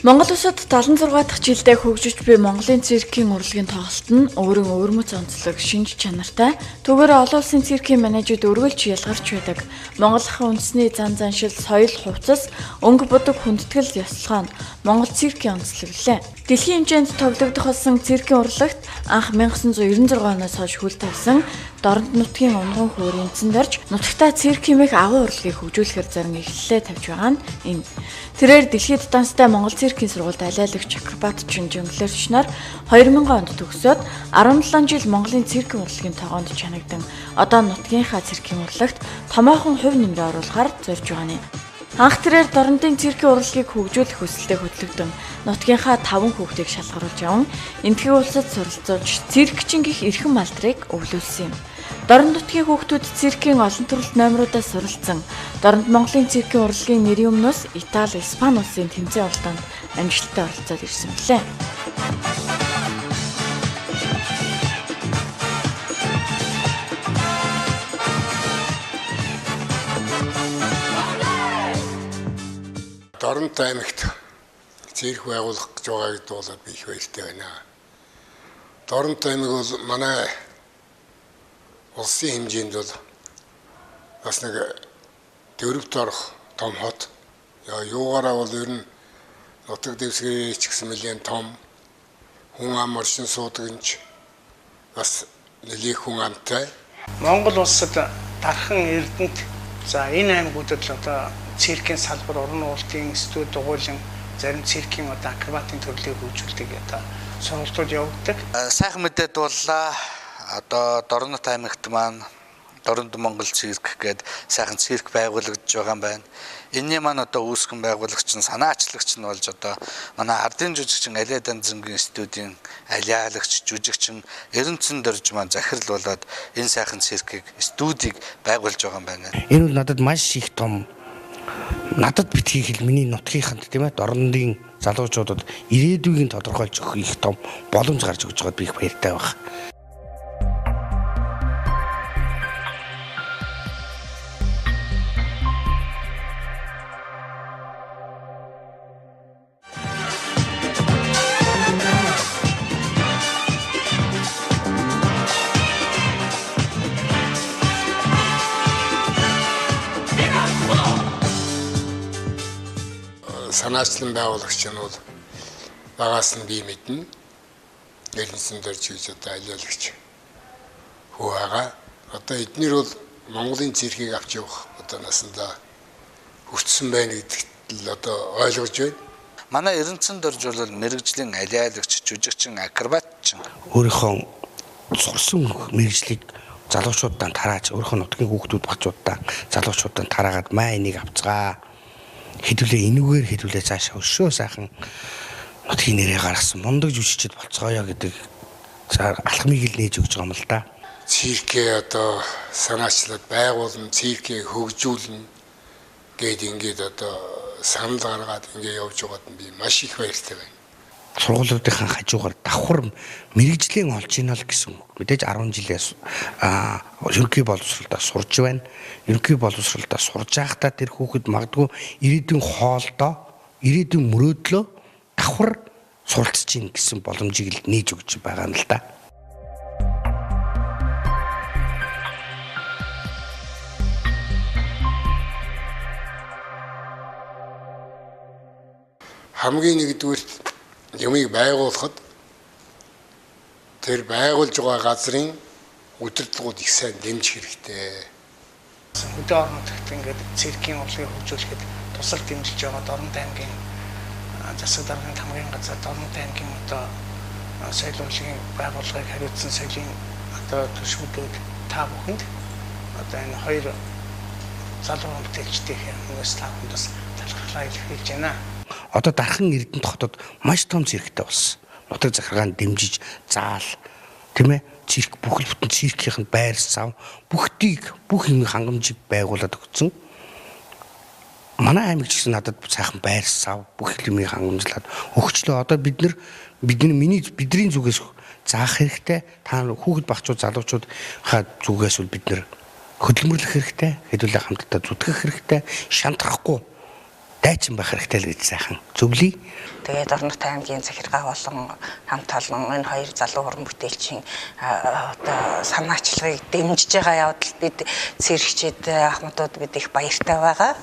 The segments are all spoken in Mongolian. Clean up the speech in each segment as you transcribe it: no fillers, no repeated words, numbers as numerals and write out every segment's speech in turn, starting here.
Монгол улсад 76 дахь жилдээ хөгжиж буй Монголын циркийн урлагийн тоглолт нь өөрийн өвөрмөц онцлог, шинж чанартай, түүгээр олон улсын циркийн менежүүд өргөлж ялгарч байдаг. Монголынхаа үндэсний зан заншил, соёл, хувцас, өнгө будаг хүндэтгэл ёслогоо нь Монгол циркийн онцлог лээ. Дэлхийн хэмжээнд тоглогдох болсон циркийн урлагт анх 1996 оноос хойш хөл тавьсан Дорнод нутгийн унган хөөрийн эзэн дорж нутагтаа цирк хэмээх агуу урлагийг хөгжүүлэхээр зарим эхлэлээ тавьж байгаа нь энэ. Тэрээр дэлхийд данстай Монгол циркийн сургуульд алиалагч акробатчин жонглерчнаар 2000 онд төгсөөд 17 жил Монголын циркийн урлагийн тогоонд чанагдан одоо нутгийнхаа циркийн урлагт томоохон хувь нэмрээ оруулахаар зорж байгаа нь. Анх тэрээр Дорнодын циркийн урлагийг хөгжүүлэх хүсэлтэд хөтлөгдөн нутгийнхаа 5 хүүхдийг шалгаруулж яван энтхэг улсад суралцуулж циркчин гих эрхэм малдрыг өвлүүлсэн юм. Дорнод нутгийн хүүхдүүд циркийн олон төрөлт номеруудаас суралцсан. Дорнод Монголын циркийн урлагийн нэрийн өмнөөс Итали, Испани улсын тэмцээн уралдаанд амжилттай оролцоод ирсэн билээ. Дорнод аймагт цирк байгуулах гэж байгаа гэдээ болоод би их баяртай байна. Дорнод аймаг бол манай улсын хэмжээнд бол бас нэг дөрөвт орох том хот. Юугаараа бол ер нь нутаг дэвсгэрээ ч гэсэн нэлээд том хүн ам оршин суудагч бас нэлээд хүн амтай. Монгол улсад дархан Эрдэнэт за энэ аймагуудад л одоо циркийн салбар, уран уултын студ, дугуйлан зарим циркийн одоо акробатын төрлийг хөгжүүлдэг одоо сургалтууд явагддаг. Сайхан мэдээд боллаа. Одоо Дорнод аймагт маань Дорнод Монгол цирк гээд сайхан цирк байгуулагдж байгаа юм байна. Энэний маань одоо үүсгэн байгуулагч нь санаачлагч нь болж одоо манай ардын жүжигчин Алиа Данзангийн студийн алиалагч жүжигчин Эренцэн дөрж маань захирал болоод энэ сайхан циркийг студийг байгуулж байгаа юм байна. Энэ бол надад маш их том надад битгий хэл миний нутгийнханд тийм ээ Дорнодын залуучуудад ирээдүйг нь тодорхойлж өгөх их том боломж гарч өгч байгаад би их баяртай байна. Санаачлан байгуулагч нь бол багаас нь би мэднэ. Эренцэн дөрж гэж одоо алиалагч хөө байгаа. Одоо эднэр бол Монголын циркийг авч явах одоо насандаа хүртсэн байна гэдэгт л одоо ойлгож байна. Манай Эренцэн дөрж бол мэрэгжлийн алиалагч, жүжигчин, акробатчин. Өөрийнхөө сурсан мэрэгжлийг залуучуудаа тарааж, өөрийнхөө нутгийн хүүхдүүд багчуудаа залуучуудаа тараагаад маа энийг авцгаа. Хэдүүлээ энүүгээр хэдүүлээ цаашаа өшөө сайхан нутгийн нэрээ гаргасан мундаг жүжигчд болцгоё гэдэг алхмыг л нээж өгч байгаа юм л да. Циркээ одоо санаачлаад байгуулна, циркээ хөгжүүлнэ гээд ингээд одоо санал гаргаад ингээд явж байгаад би маш их баяртай байна. Сургуулиудынхаа хажуугаар давхар мэрэгжлийн олж ийна л гэсэн үг. Мэдээж 10 жилээс ерөнхий боловсролдоо сурж байна. Ерөнхий боловсролдоо сурж байхдаа тэр хүүхэд магадгүй ирээдүйн хоолдоо, ирээдүйн мөрөөдлөө давхар суралцж ийн гэсэн боломжийг л нээж өгч байгаа юм л да. Хамгийн нэгдүгээр юмыг байгуулахад тэр байгуулж байгаа газрын удирдлагууд их сайн дэмжих хэрэгтэй. Хөдөө орон нутагт ингээд циркийн урлагийг хөгжүүлэхэд тусал дэмжиж байгаа Дорнод аймгийн засаг даргын хамгийн газар Дорнод аймгийн одоо соёл урлагийн байгууллагыг хариуцсан соёлын одоо төшмөдүүд та бүхэнд одоо энэ хоёр залуу бүтээлчдийн хүмүүс та бүхэндээ талархлаа илэрхийлж байна. Одоо дархан Эрдэнэт хотод маш том цирктэй болсон. Нутаг захиргаанд дэмжиж заал тийм ээ цирк бүхэл бүтэн циркийн байр сав бүх юм хангамжийг байгуулад өгсөн. Манай аймаг ч гэсэн надад сайхан байр сав бүх юмыг хангамжлаад өгчлөө. Одоо бидний зүгээс заах хэрэгтэй. Та хүүхэд багчууд залуучууд зүгээс бид нэр хөдөлмөрлөх хэрэгтэй. Хэдүүлээ хамтдаа зүтгэх хэрэгтэй. Шантрахгүй дайчин байх хэрэгтэй л гэж сайхан зөвлөе. Тэгээд Орнот аймгийн захиргаа болон хамт олон энэ хоёр залуу уран бүтээлчийн одоо санаачлагыг дэмжиж байгаа явдал бид цэрэгчид ахмадууд бид их баяртай байгаа.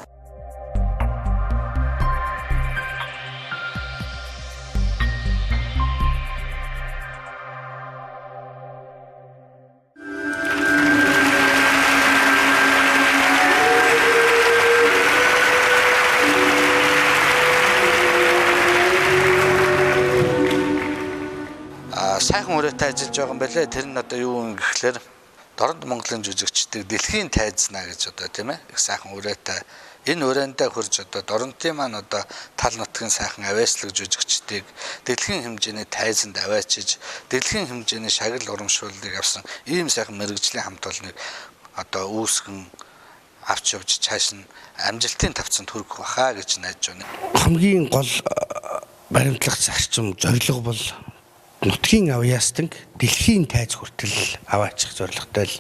Сайхан үрээтэй ажиллаж байгаа юм байлээ. Тэр нь одоо юу юм гэхлээр Дорнод Монголын жүжигчдийг дэлхийн тайзнаа гэж одоо тийм ээ. Их сайхан үрээтэй энэ өрөөндөө хурж одоо Дорнотын маань одоо тал нутгийн сайхан авиаслаг жүжигчдийг дэлхийн хэмжээний тайзанд аваачиж дэлхийн хэмжээний шагнал урамшууллыг авсан ийм сайхан мэрэгжлийн хамт олныг одоо үүсгэн авч явж цааш нь амжилтын тавцанд хүрэх баха гэж найдаж байна. Хамгийн гол баримтлах зарчим зорилго бол нутгийн авьяастанг дэлхийн тайз хүртэл аваачих зорилготой л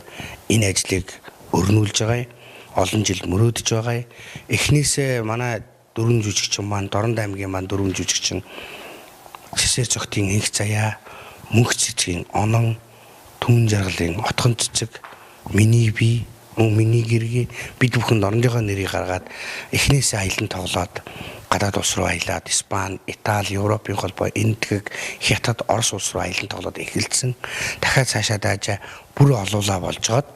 энэ ажлыг өрнүүлж байгаа. Олон жил мөрөөдөж байгаа. Эхнээсээ манай дөрвөн жүжигчин маань Дорнод аймгийн маань дөрвөн жүжигчин Сэсэр цогтын инх заяа, мөнх цэцгийн онон, түмэн жаргалын отхон цэцэг, миний бие, миний гэргээ бид бүхэн орныхоо нэрийг гаргаад эхнээсээ аялан тоглоод гадаад улс руу аялаад Испани, Итали, Европын холбоо, Энэтхэг, Хятад, Орос улс руу аялан тоглоод эхэлсэн. Дахиад цаашаа даажаа бүр олуулаа болжгаад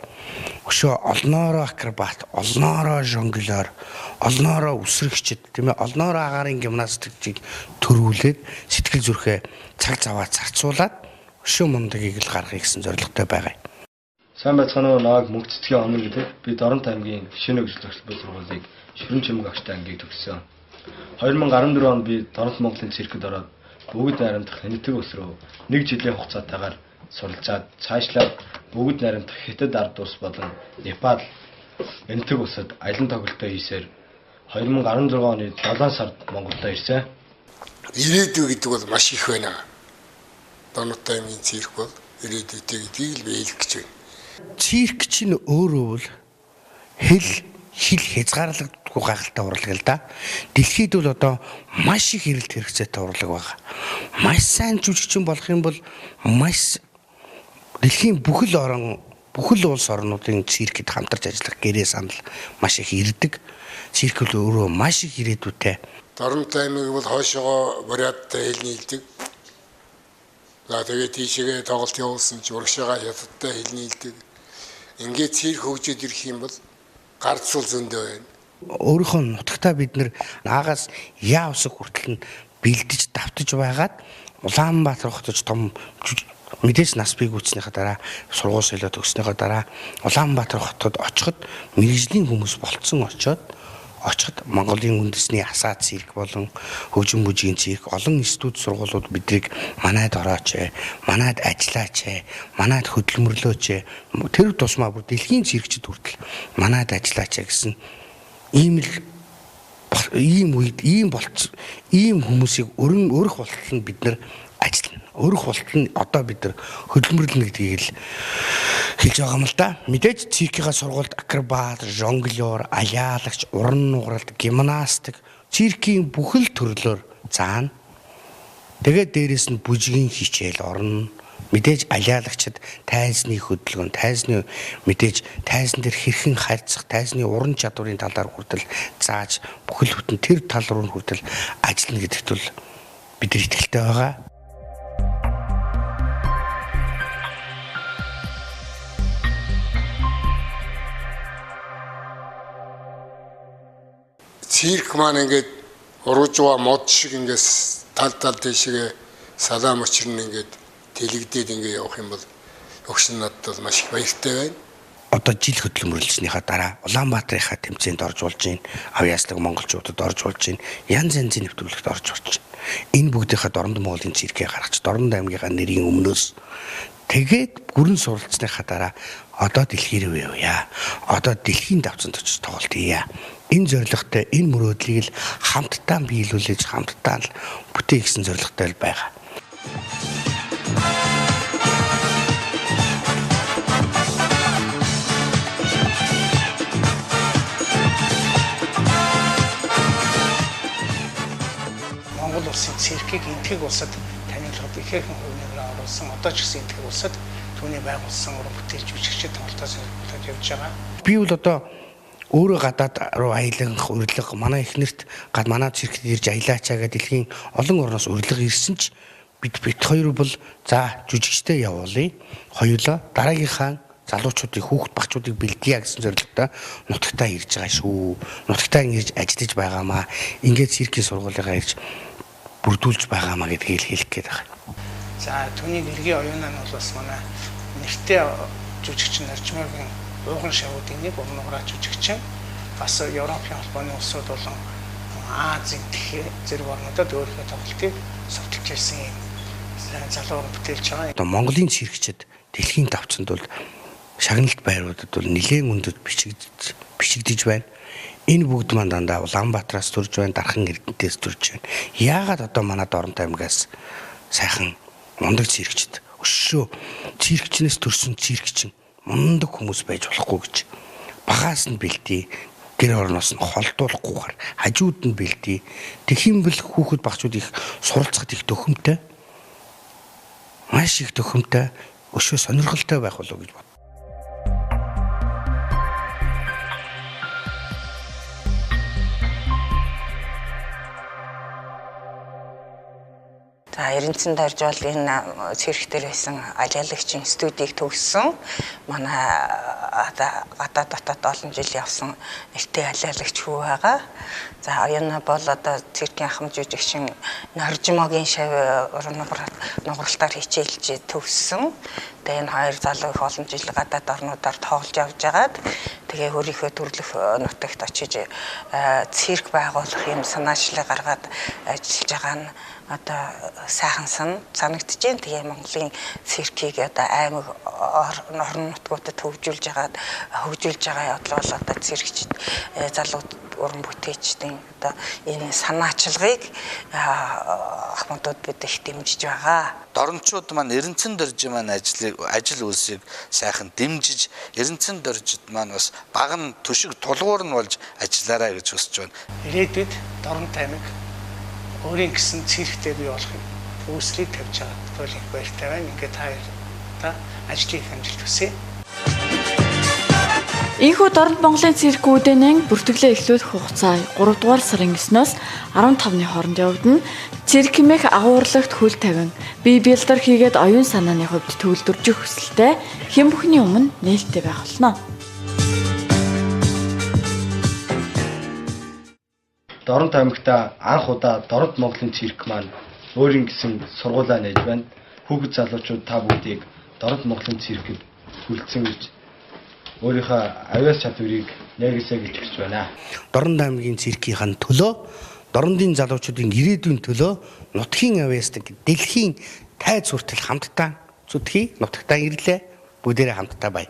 өшөө олноороо акробат, олноороо жонглер, олноороо үсрэгчд тийм ээ, олноороо агаарын гимнастикчийг төрүүлээд сэтгэл зүрхээ цаг заваа зарцуулаад өшөө мундагийг л гаргахыг гэсэн зорилготой байгаа. Сайн байцгаана уу нааг мөнх цэцгийн онон гэдэг би Дорнод аймгийн шинэ өглөө зохицол сургуулийг Ширэн чимэг агштай ангийг төгссөн. 2014 онд би Дорнод Монголын циркэд ороод бүгд найрамдах Энэтхэг улс руу 1 жилийн хугацаатаагаар суралцаад цаашлаад бүгд найрамдах Хятад ард улс болон Непал Энэтхэг улсад аялан тоглолтоо хийсээр 2016 оны 7 сард Монголд ирсэн. Ирээдүй гэдэг бол маш их байна. Дорнод аймгийн цирк бол ирээдүйтэй гэдгийг л би хэлэх гэж байна. Цирк чинь өөрөө бол хэл хязгаарлагддаггүй гайхалтай урлаг л да. Дэлхийд бол одоо маш их эрэлт хэрэгцээтэй урлаг байгаа. Маш сайн жүжигчин болох юм бол маш дэлхийн бүхэл улс орнуудын циркэд хамтарч ажиллах гэрээ санал маш их ирдэг. Цирк бол өөрөө маш их ирээдүйтэй. Дорнод аймаг бол хойшоо Буряттай хэл нийлдэг. За тэгээд тийшээ тоглолт явуулсан ч урагшаага Хятадтай хэл нийлдэг. Ингээд цирк хөгжөөд ирэх юм бол гардсуул зөндөө байна. Өөрийнхөө нутагтаа бид наагаас яа усаг хүртэл нь бэлдэж давтаж байгаад Улаанбаатар хотод том мэдээж нас бий гүйцснийхаа дараа сургууль солиод төгснөхийн дараа Улаанбаатар хотод очиход мэрэгжлийн хүмүүс болцсон очоод Монголын үндэсний асаа цирк болон хөгжим бүжгийн цирк олон институт сургуулиуд бидрийг манайд орооч, манайд ажиллаач, манайд хөдөлмөрлөөч, тэр тусмаа бүр дэлхийн циркчид хүртэл манайд ажиллаач гэсэн ийм хүмүүсийг өрөх болтол нь бид нар ажиллана. Өрөх болтол нь одоо бид нар хөдөлмөрлөнө гэдгийг л хэлж байгаа юм л да. Мэдээж циркийн сургуульд акробат, жонглер, аяалагч, уран нугаралт, гимнастик, циркийн бүхэл төрлөөр заана. Тэгээд дээрэс нь бүжгийн хичээл орно. Мэдээж аяалагчид тайзны хөдөлгөөн, тайзны тайзан дээр хэрхэн харьцах, тайзны уран чадварын талаар хүртэл зааж бүхэл бүтэн тэр тал руу хүртэл ажиллана гэдэгт бол бид нар итгэлтэй байгаа. Цирк маань ингээд уруужва мод шиг ингээд тал дэшгээ салаам очирн ингээд тэлэгдээд ингээд явах юм бол өгшин надад бол маш их баяртай байна. Одоо жил хөдөлмөрлөснийхаа дараа Улаанбаатарынхаа тэмцээнд орж болж байна. Авьяаслаг монголчуудад орж болж байна. Янз янзын нэвтрүүлэгт орж байна. Энэ бүгдийнхээ Дорнод Монголын циркийг гаргач Дорнод аймгийнхаа нэрийн өмнөөс тэгээд бүрэн суралцсныхаа дараа одоо дэлхий рүү явъя. Одоо дэлхийн давцанд очиж тоглолт хийя. Энэ зорилготой энэ мөрөөдлийг л хамтдаа биелүүлж хамтдаа л бүтээх гэсэн зорилготой л байгаа. улсын циркийг энтгэг улсад таниулахад ихээхэн хувийн оруулсан. Одоо ч гэсэн энтгэг улсад түүний байгуулсан уран бүтээл жүжигчид тоглолтоос болоод явж байгаа. Би бол одоо өөрөө гадаад руу аялах урилга манай эхнэрт манай циркт ирж аялаачаа гэдэг дэлхийн олон орноос урилга ирсэн ч бид хоёр бол за жүжигчтэй явуулъя. Хоёулаа дараагийнхаа залуучуудыг хүүхэд багчуудыг бэлдъя гэсэн зорилготой нутагтаа ирж байгаа шүү. Нутагтаа ингэж ажиллаж байгаамаа. Ингээд циркийн сургуулигаа ирж бүрдүүлж байгаамаа гэдгийг хэлэх гээд байгаа. За түүний гэргийн оюунаа нь бол бас манай нэртэй жүжигч Наржмаагийн ууган шавуудын нэг урнуураа жүжигчин бас Европын холбооны улсууд болон Азийн зэрэг орнуудад өөрийнхөө тоглолтыг сувталж ирсэн юм залуу уран бүтээлч байгаа. Одоо Монголын циркчид дэлхийн давцанд бол шагналт байруудад бол нэлээд өндөр бичигдэж байна. Энэ бүгд маань дандаа Улаанбаатараас төрж байна, Дархан Эрдэнэтээс төрж байна. Яагаад одоо манай Дорнот аймгаас сайхан мундаг циркчид өшөө циркчнээс төрсөн циркчин мундаг хүмүүс байж болохгүй гэж багаас нь бэлдээ. Гэр орноос нь холдуулахгүйгээр хажууд нь бэлдээ. Тэгхимбэл хүүхэд багчууд их суралцахад их төхөмтэй. Маш их төхөмтэй өшөө сонирхолтой байх болов гэж бод. За Эрдэнэтэн дорж бол энэ цирк дээр байсан ажаалагчийн студийг төгссөн. Манай гадаад дотоод олон жил явсан нэртэй ажаалагч хүү байгаа. За энэ бол одоо циркийн ахмад жүжигчин Наржмаагийн шав нугаралтаар хичээлж төгссөн. Тэгээ энэ хоёр залуу их олон жил гадаад орнуудаар тоглож явж байгаад тэгээ өөрийнхөө төрлөх нутагт очиж цирк байгуулах юм санаачлал гаргаад ажиллаж байгаа нь одоо сайхан санагдаж байна. Тэгээ Монголын циркийг одоо аймаг орон нутгуудад хөгжүүлж байгаа явдал бол одоо циркчид залууд уран бүтээлчдийн одоо энэ санаачлагыг ахмадууд бид их дэмжиж байгаа. Дорночууд маань Эрдэнэтэн дорж маань ажил үйлсийг сайхан дэмжиж, Эрдэнэтэн доржид маань бас баган төшиг тулгуур нь болж ажиллаарай гэж хүсэж байна. Ирээдүйд Дорнот аймаг өөрийн гэсэн цирктэй бий болохыг үүслийг тавьж байгаа. Тэгвэл их баяртай байна. Ингээд та ажлын амжилт хүсье. Ийхүү Дорнот Монголын цирк үүдэнийн бүртгэлээ эхлүүлэх хугацаа 3 дугаар сарын 9-ноос 15-ны хооронд явагдана. Циркмэх агуурлагт хөл тавин, бие бэлдэр хийгээд оюун санааны хувьд төвлөржих хүсэлтэй хэн бүхний өмнө нээлттэй байх болно. Дорнот аймагта анх удаа Дорнот Монголын цирк маань өөрийн гэсэн сургуулаа нээж байна. Хүүхэд залуучууд та бүгдийг Дорнот Монголын циркэд хүлцэн гэж өөрийнхөө авиас чадварыг нэгсэ гэж хэлж байна. Дорнот аймгийн циркийн төлөө, Дорнотын залуучуудын ирээдүйн төлөө нутгийн авиасдаг дэлхийн тайз хүртэл хамтдаа зүтгэе, нутагтаа ирлээ. Бүгдээрээ хамтдаа бай.